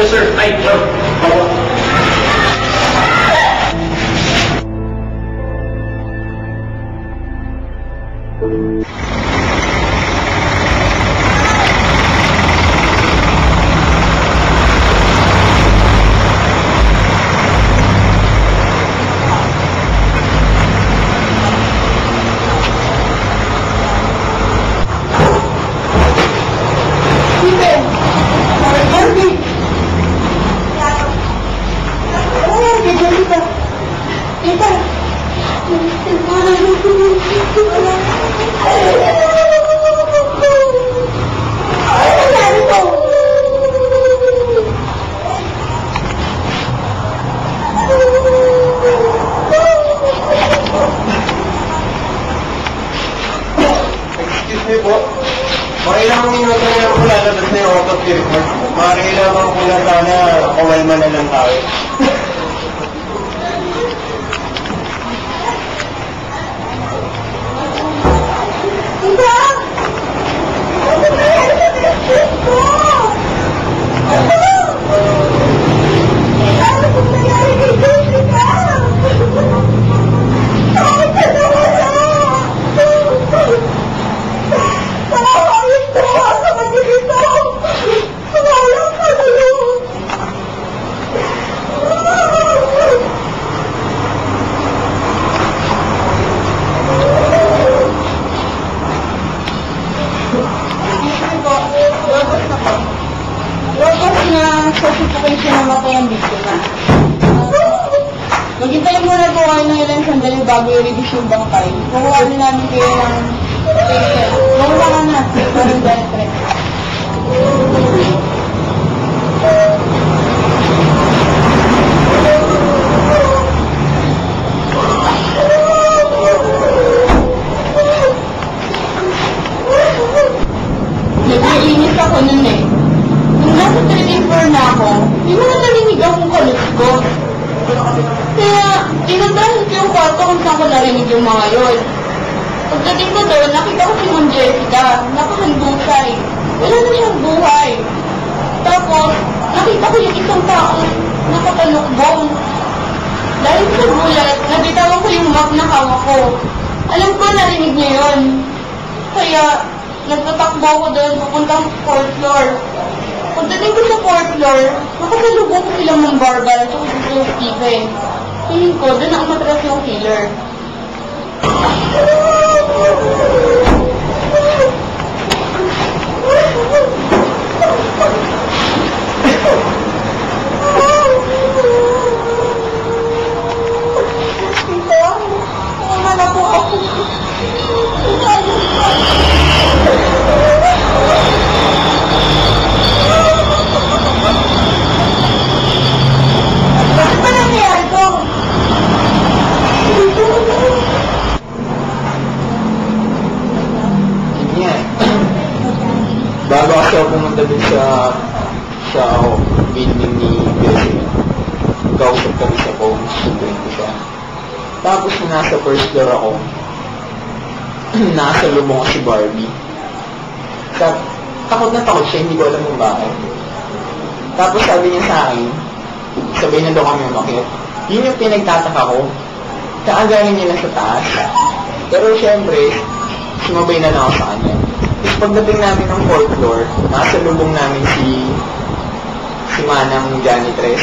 Yes, sir. Ay, sir. Excuse me po. Makailangan minuto na yung lalabas na yung auto report. Makailangan ko na sana kumalma na lang tayo. Maghintay muna po kayo ng ilang sandali bago i-release yung bangkay. Kukuha na namin kayo ng patient. Kukuha ka na. Parang diatress. Nag-iinis ako nun eh. Nung nasa training floor na ako, hindi mo na narinig akong kalit ko. Kaya, tinatahit ko yung kwarto kung saan ko narinig yung mga yun. Pagdating ko doon, nakita ko si Ma'am Jessica, nakahandusay. Wala na siyang buhay. Tapos, nakita ko yung isang tao, nakatalukbong. Dahil sa gulat, nabitawan ko yung map na hawak ko. Alam ko, narinig niya yun. Kaya, nagtatakbo ako doon, pupuntang 4th floor. Pagdating ko sa 4th floor, nakasalubong ko sila ng Barbara at si Steven. Tingin ko, doon ang matras yung killer. Wala na po ako. Bakit ba nangyayari ko? Bago ako pumunta dun sa building ni Bessie, kausap kami sa phone, sunduin ko siya. Tapos nasa first floor ako, nasa lubong si Barbie. Takot na takot siya, hindi ko alam kung bakit. Tapos sabi niya sa akin, sabay na daw kami umakyat. Yun yung pinagtataka ko. Kaagaling niya lang sa taas. Pero syempre, sumabay na lang ako sa kanya. Tapos pagdating namin ng 4th floor, nasa lubong namin si Manang janitress.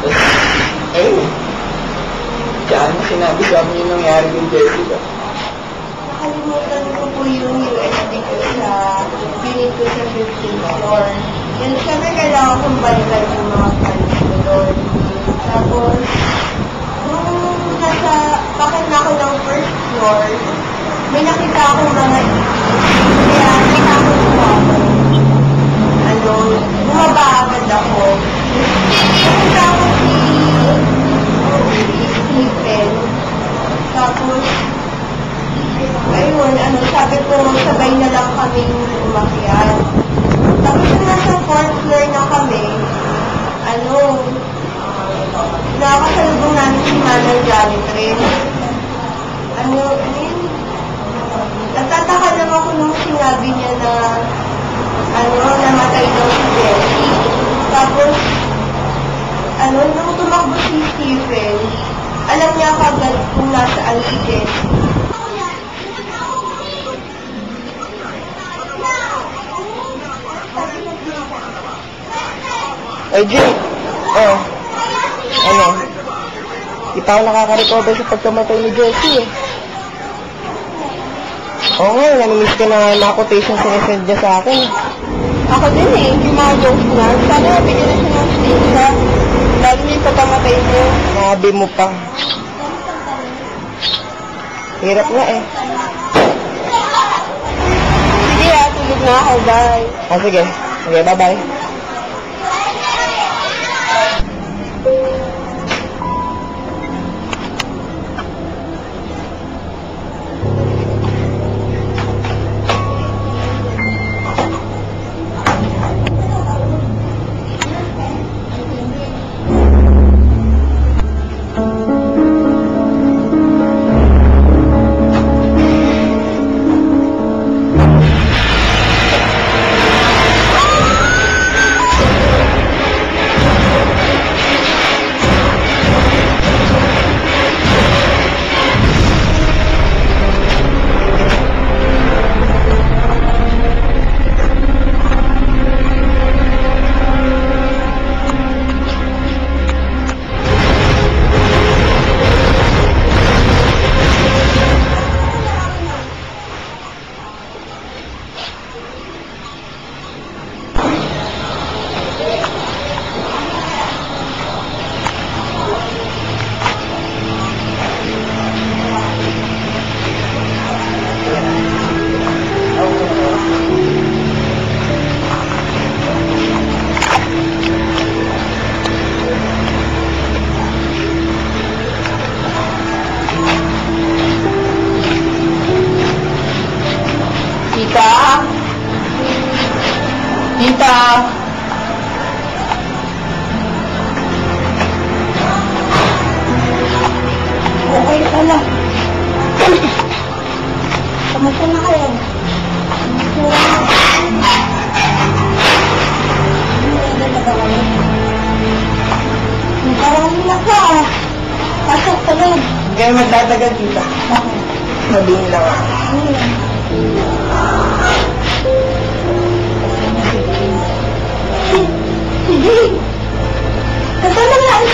Tapos, ayun. Diyan, sinabi sa amin yung nangyari kay Jessica. Nakalimutan ko po yung USB ko sa pinig ko sa 15th floor. Yan, syempre kailangan kong balikan yung mga files ko doon. Tapos, bakit na ako ng 1st floor, may nakita akong mga kaya nakita ako bumaba agad ako. Nakita ako si Stephen. Tapos, ayun, sabi ko, sabay na lang kami umakyat. Tapos yung nasa 4th floor na kami, nakakasalubong namin si Manang janitress. Natataka lang ako nung sinabi niya na namatay daw si Jessie. Tapos, nung tumakbo si Stephen, alam niya kagad kung nasaan si Jessie. Ay, Jay. Oh. Ano? Di pa ako nakaka-recover sa pagkamatay ni Jessie eh. Oo nga, namimiss ko na quotation sinesend niya sa akin. Ako din eh, yung mga jokes na. Sana bigyan na siya ng stage lalo niya yung pagkamatay niya. Nabi mo pa. Hirap nga eh. Sige tulog na ako, bye. Sige. Sige, bye-bye. Tita! Okay pala. Kamusta na kayo? Parang na ka. Pasok talog. Hindi kayo magtatagal, tita. Sabihin lang ako. Sige. Kasama na ang